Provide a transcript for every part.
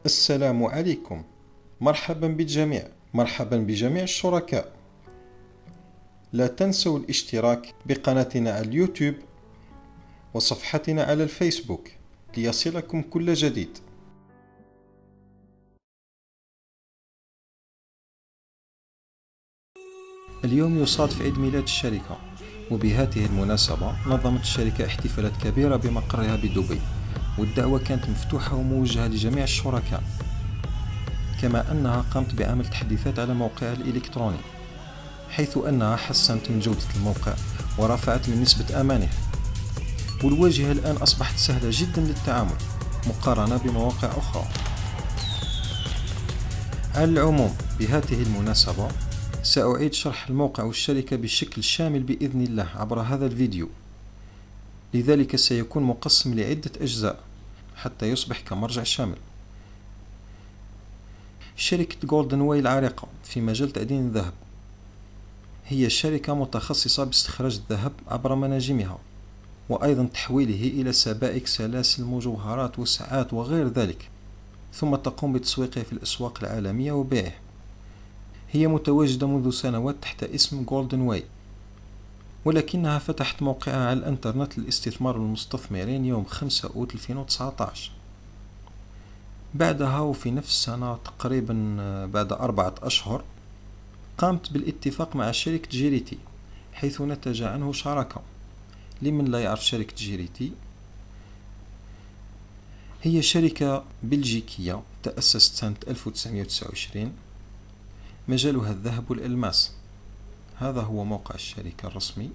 السلام عليكم. مرحبا بالجميع. مرحبا بجميع الشركاء. لا تنسوا الاشتراك بقناتنا على اليوتيوب وصفحتنا على الفيسبوك ليصلكم كل جديد. اليوم يصادف عيد ميلاد الشركة، وبهذه المناسبة نظمت الشركة احتفالات كبيرة بمقرها بدبي، والدعوة كانت مفتوحة وموجهة لجميع الشركاء، كما أنها قامت بعمل تحديثات على موقعها الإلكتروني، حيث أنها حسنت من جودة الموقع ورفعت من نسبة أمانه، والواجهة الآن أصبحت سهلة جدا للتعامل مقارنة بمواقع أخرى. على العموم، بهذه المناسبة سأعيد شرح الموقع والشركة بشكل شامل بإذن الله عبر هذا الفيديو، لذلك سيكون مقسم لعدة أجزاء حتى يصبح كمرجع شامل. شركة جولدن واي العريقة في مجال تعدين الذهب هي شركة متخصصة باستخراج الذهب عبر مناجمها، وأيضا تحويله إلى سبائك، سلاسل، مجوهرات وساعات وغير ذلك، ثم تقوم بتسويقه في الأسواق العالمية وبيعه. هي متواجدة منذ سنوات تحت اسم جولدن واي، ولكنها فتحت موقعها على الانترنت للاستثمار المستثمرين يوم 5 أوت 2019. بعدها وفي نفس السنة تقريبا بعد 4 أشهر قامت بالاتفاق مع شركة جيريتي، حيث نتج عنه شراكة. لمن لا يعرف شركة جيريتي، هي شركة بلجيكية تأسست سنة 1929، مجالها الذهب والألماس. هذا هو موقع الشركة الرسمي،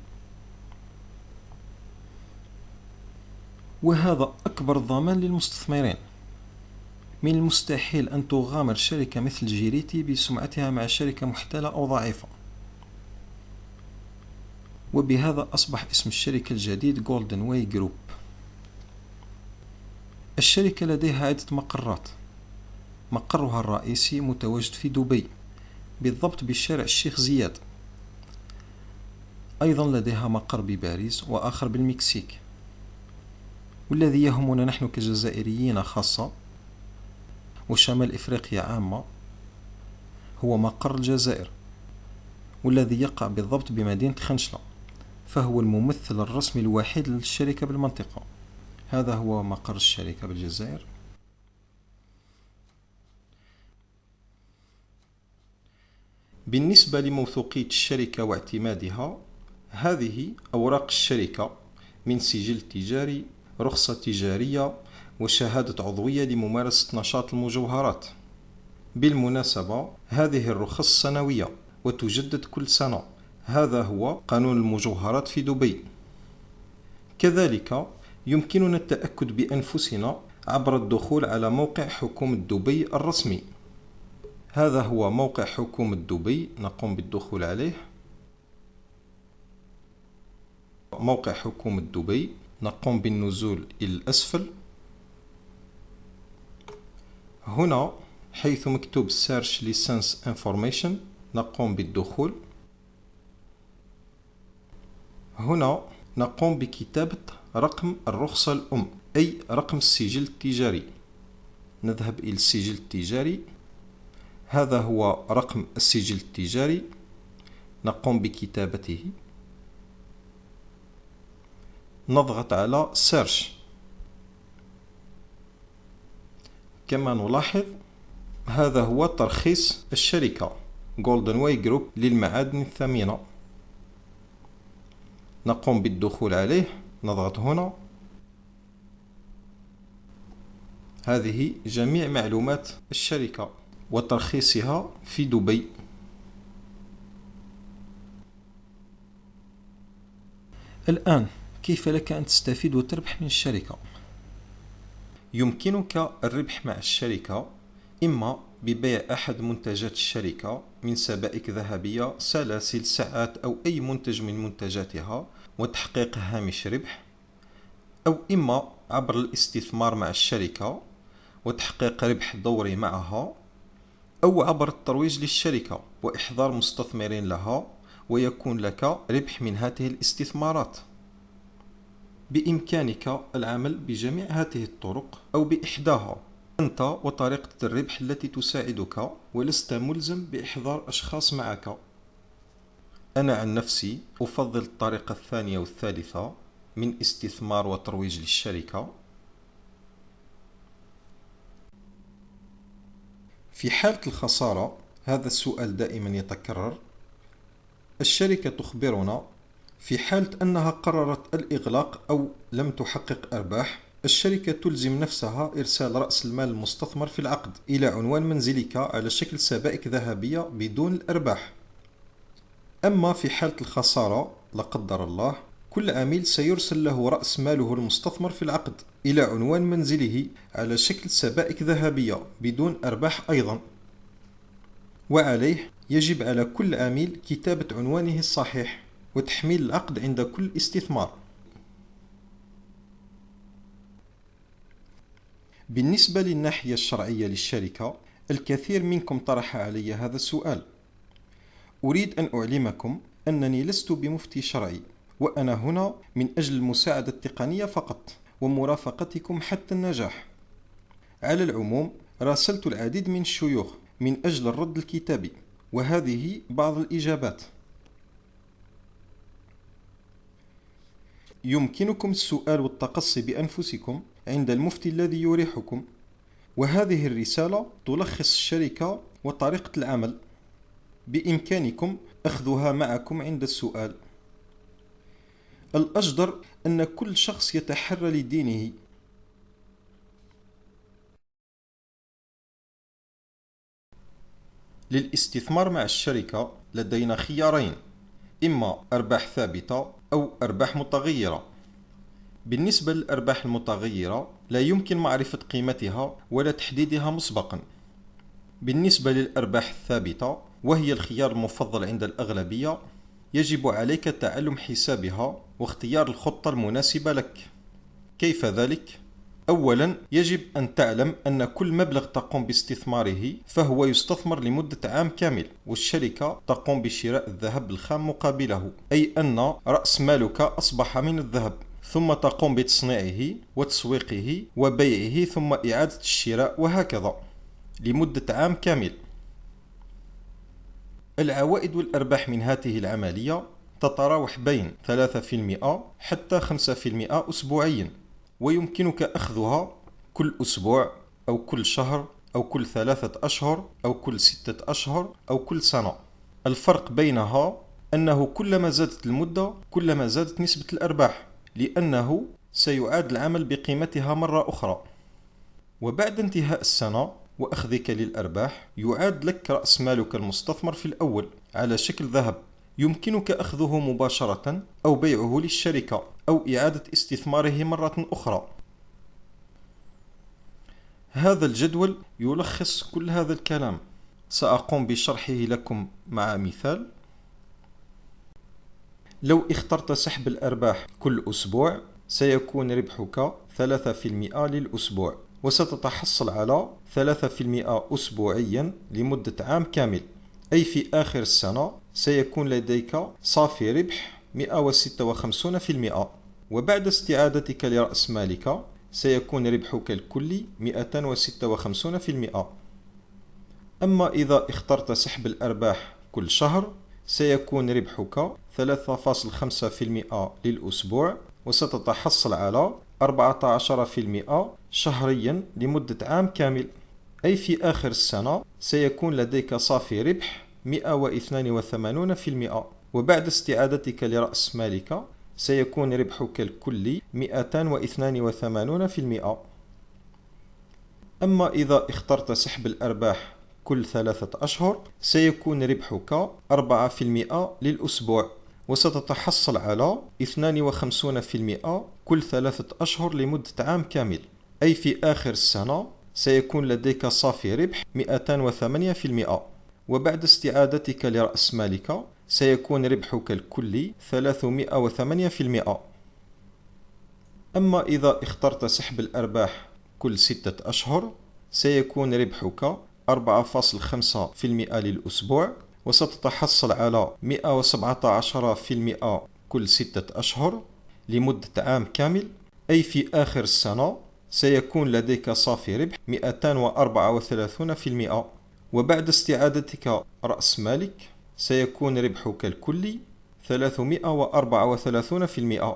وهذا أكبر ضمان للمستثمرين. من المستحيل أن تغامر شركة مثل جيريتي بسمعتها مع شركة محتالة أو ضعيفة، وبهذا أصبح اسم الشركة الجديد جولدن واي جروب. الشركة لديها عدة مقرات. مقرها الرئيسي متواجد في دبي، بالضبط بشارع الشيخ زياد. أيضا لديها مقر بباريس وآخر بالمكسيك، والذي يهمنا نحن كجزائريين خاصة وشمال إفريقيا عامة هو مقر الجزائر، والذي يقع بالضبط بمدينة خنشلة، فهو الممثل الرسمي الوحيد للشركة بالمنطقة. هذا هو مقر الشركة بالجزائر. بالنسبة لموثوقية الشركة واعتمادها، هذه أوراق الشركة من سجل تجاري، رخصة تجارية، وشهادة عضوية لممارسة نشاط المجوهرات. بالمناسبة، هذه الرخص سنوية وتجدد كل سنة. هذا هو قانون المجوهرات في دبي. كذلك يمكننا التأكد بأنفسنا عبر الدخول على موقع حكومة دبي الرسمي. هذا هو موقع حكومة دبي، نقوم بالدخول عليه. موقع حكومة دبي، نقوم بالنزول إلى الأسفل. هنا حيث مكتوب Search License Information نقوم بالدخول. هنا نقوم بكتابة رقم الرخصة الأم، أي رقم السجل التجاري. نذهب إلى السجل التجاري. هذا هو رقم السجل التجاري، نقوم بكتابته. نضغط على Search. كما نلاحظ، هذا هو ترخيص الشركة جولدن واي جروب للمعادن الثمينة. نقوم بالدخول عليه. نضغط هنا. هذه جميع معلومات الشركة وترخيصها في دبي. الآن كيف لك أن تستفيد وتربح من الشركة؟ يمكنك الربح مع الشركة إما ببيع أحد منتجات الشركة من سبائك ذهبية، سلاسل، ساعات، أو أي منتج من منتجاتها وتحقيق هامش ربح، أو إما عبر الاستثمار مع الشركة وتحقيق ربح دوري معها، أو عبر الترويج للشركة وإحضار مستثمرين لها ويكون لك ربح من هذه الاستثمارات. بإمكانك العمل بجميع هذه الطرق أو بإحداها. أنت وطريقة الربح التي تساعدك، ولست ملزم بإحضار أشخاص معك. أنا عن نفسي أفضل الطريقة الثانية والثالثة من استثمار وترويج للشركة. في حالة الخسارة، هذا السؤال دائما يتكرر. الشركة تخبرنا في حالة أنها قررت الإغلاق أو لم تحقق أرباح، الشركة تلزم نفسها إرسال رأس المال المستثمر في العقد إلى عنوان منزلك على شكل سبائك ذهبية بدون الأرباح. أما في حالة الخسارة لا قدر الله، كل عميل سيرسل له رأس ماله المستثمر في العقد إلى عنوان منزله على شكل سبائك ذهبية بدون أرباح أيضا. وعليه يجب على كل عميل كتابة عنوانه الصحيح وتحميل العقد عند كل استثمار. بالنسبة للناحية الشرعية للشركة، الكثير منكم طرح علي هذا السؤال. أريد أن أعلمكم أنني لست بمفتي شرعي، وأنا هنا من أجل المساعدة التقنية فقط ومرافقتكم حتى النجاح. على العموم، راسلت العديد من الشيوخ من أجل الرد الكتابي، وهذه بعض الإجابات. يمكنكم السؤال والتقصي بأنفسكم عند المفتي الذي يريحكم، وهذه الرسالة تلخص الشركة وطريقة العمل. بإمكانكم أخذها معكم عند السؤال. الأجدر أن كل شخص يتحرى لدينه. للاستثمار مع الشركة لدينا خيارين: إما أرباح ثابتة أو أرباح متغيرة. بالنسبة للأرباح المتغيرة، لا يمكن معرفة قيمتها ولا تحديدها مسبقا. بالنسبة للأرباح الثابتة، وهي الخيار المفضل عند الأغلبية، يجب عليك تعلم حسابها واختيار الخطة المناسبة لك. كيف ذلك؟ أولا، يجب أن تعلم أن كل مبلغ تقوم باستثماره فهو يستثمر لمدة عام كامل، والشركة تقوم بشراء الذهب الخام مقابله، أي أن رأس مالك أصبح من الذهب، ثم تقوم بتصنيعه وتسويقه وبيعه ثم إعادة الشراء، وهكذا لمدة عام كامل. العوائد والأرباح من هذه العملية تتراوح بين 3% حتى 5% أسبوعيا، ويمكنك أخذها كل أسبوع أو كل شهر أو كل 3 أشهر أو كل 6 أشهر أو كل سنة. الفرق بينها أنه كلما زادت المدة كلما زادت نسبة الأرباح، لأنه سيعاد العمل بقيمتها مرة أخرى. وبعد انتهاء السنة وأخذك للأرباح، يعاد لك رأس مالك المستثمر في الأول على شكل ذهب، يمكنك أخذه مباشرة أو بيعه للشركة أو إعادة استثماره مرة أخرى. هذا الجدول يلخص كل هذا الكلام، سأقوم بشرحه لكم مع مثال. لو اخترت سحب الأرباح كل أسبوع، سيكون ربحك 3% للأسبوع، وستتحصل على 3% أسبوعيا لمدة عام كامل، أي في آخر السنة سيكون لديك صافي ربح 156%. وبعد استعادتك لرأس مالك سيكون ربحك الكلي 256%. أما إذا اخترت سحب الأرباح كل شهر، سيكون ربحك 3.5% للأسبوع، وستتحصل على 14% شهريا لمدة عام كامل، أي في آخر السنة سيكون لديك صافي ربح 182%. وبعد استعادتك لرأس مالك سيكون ربحك الكلي 282%. أما إذا اخترت سحب الأرباح كل 3 أشهر، سيكون ربحك 4% للأسبوع، وستتحصل على 52% كل 3 أشهر لمدة عام كامل، أي في آخر السنة سيكون لديك صافي ربح 208%. وبعد استعادتك لرأس مالك سيكون ربحك الكلي 308%. أما إذا اخترت سحب الأرباح كل 6 أشهر، سيكون ربحك 4.5% للأسبوع، وستتحصل على 117% كل 6 أشهر لمدة عام كامل، أي في آخر السنة سيكون لديك صافي ربح 234%. وبعد استعادتك رأس مالك سيكون ربحك الكلي 334%.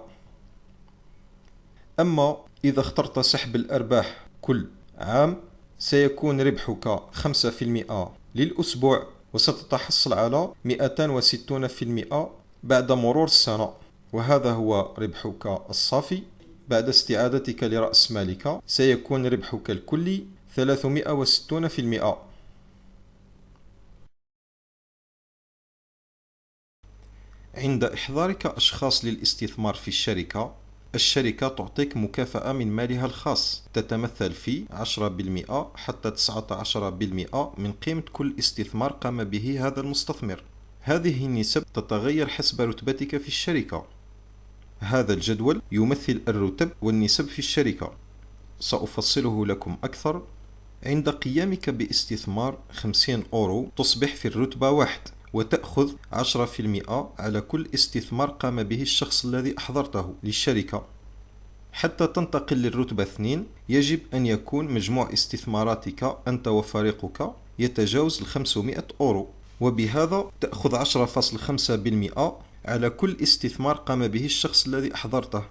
أما إذا اخترت سحب الأرباح كل عام سيكون ربحك 5% للأسبوع، وستتحصل على 260% بعد مرور السنة. وهذا هو ربحك الصافي. بعد استعادتك لرأس مالك سيكون ربحك الكلي 360%. عند إحضارك أشخاص للاستثمار في الشركة تعطيك مكافأة من مالها الخاص تتمثل في 10% حتى 19% من قيمة كل استثمار قام به هذا المستثمر. هذه النسب تتغير حسب رتبتك في الشركة. هذا الجدول يمثل الرتب والنسب في الشركة. سأفصله لكم أكثر. عند قيامك باستثمار 50 أورو تصبح في الرتبة 1 وتأخذ 10% على كل استثمار قام به الشخص الذي أحضرته للشركة. حتى تنتقل للرتبة 2 يجب أن يكون مجموع استثماراتك أنت وفريقك يتجاوز 500 أورو، وبهذا تأخذ 10.5% على كل استثمار قام به الشخص الذي أحضرته.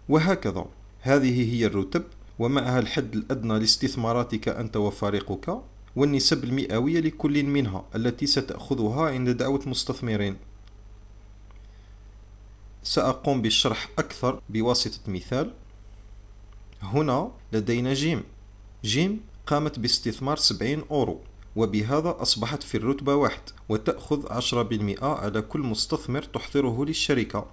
وهكذا هذه هي الرتب ومعها الحد الأدنى لاستثماراتك أنت وفريقك والنسب المئوية لكل منها التي ستأخذها عند دعوة مستثمرين. سأقوم بالشرح أكثر بواسطة مثال. هنا لدينا جيم قامت باستثمار 70 أورو، وبهذا أصبحت في الرتبة 1 وتأخذ 10% على كل مستثمر تحضره للشركة.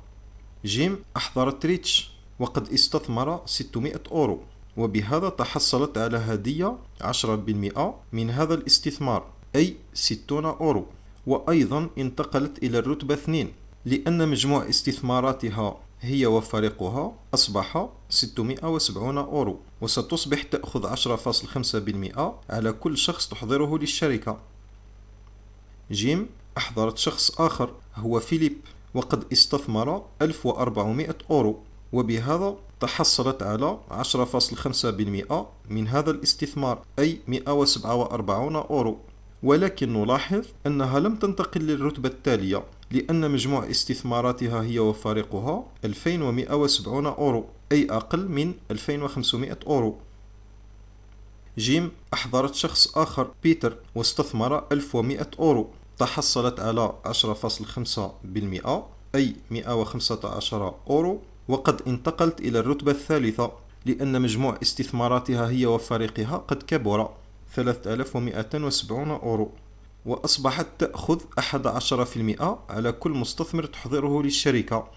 جيم أحضرت ريتش وقد استثمر 600 أورو، وبهذا تحصلت على هدية 10% من هذا الاستثمار أي 60 أورو. وأيضا انتقلت إلى الرتبة 2 لأن مجموع استثماراتها هي وفريقها أصبح 670 أورو، وستصبح تأخذ 10.5% على كل شخص تحضره للشركة. جيم أحضرت شخص آخر هو فيليب وقد استثمر 1400 أورو، وبهذا تحصلت على 10.5% من هذا الاستثمار أي 147 أورو. ولكن نلاحظ أنها لم تنتقل للرتبة التالية لأن مجموع استثماراتها هي وفريقها 2170 أورو أي أقل من 2500 أورو. جيم أحضرت شخص آخر بيتر واستثمر 1100 أورو، تحصلت على 10.5% أي 115 أورو، وقد انتقلت إلى الرتبة الثالثة لأن مجموع استثماراتها هي وفريقها قد كبر 3270 أورو، وأصبحت تأخذ 11% على كل مستثمر تحضره للشركة.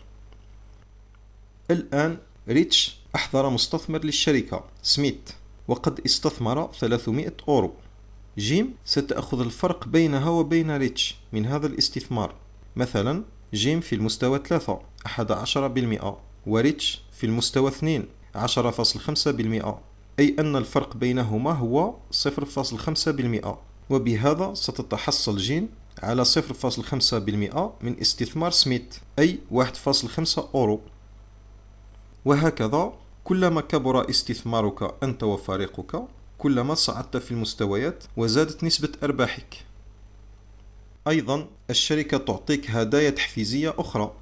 الآن ريتش أحضر مستثمر للشركة سميث وقد استثمر 300 أورو. جيم ستأخذ الفرق بينها وبين ريتش من هذا الاستثمار. مثلا جيم في المستوى 3 11%، وريتش في المستوى 2 10.5%، أي أن الفرق بينهما هو 0.5%، وبهذا ستتحصل جين على 0.5% من استثمار سميث أي 1.5 أورو. وهكذا كلما كبر استثمارك أنت وفريقك كلما صعدت في المستويات وزادت نسبة أرباحك. أيضا الشركة تعطيك هدايا تحفيزية أخرى.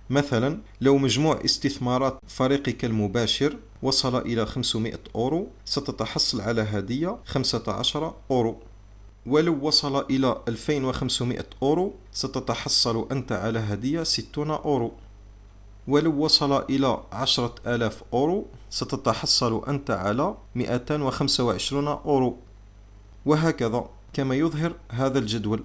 مثلا لو مجموع استثمارات فريقك المباشر وصل إلى 500 أورو ستتحصل على هدية 15 أورو، ولو وصل إلى 2500 أورو ستتحصل أنت على هدية 60 أورو، ولو وصل إلى 10,000 أورو ستتحصل أنت على 225 أورو، وهكذا كما يظهر هذا الجدول.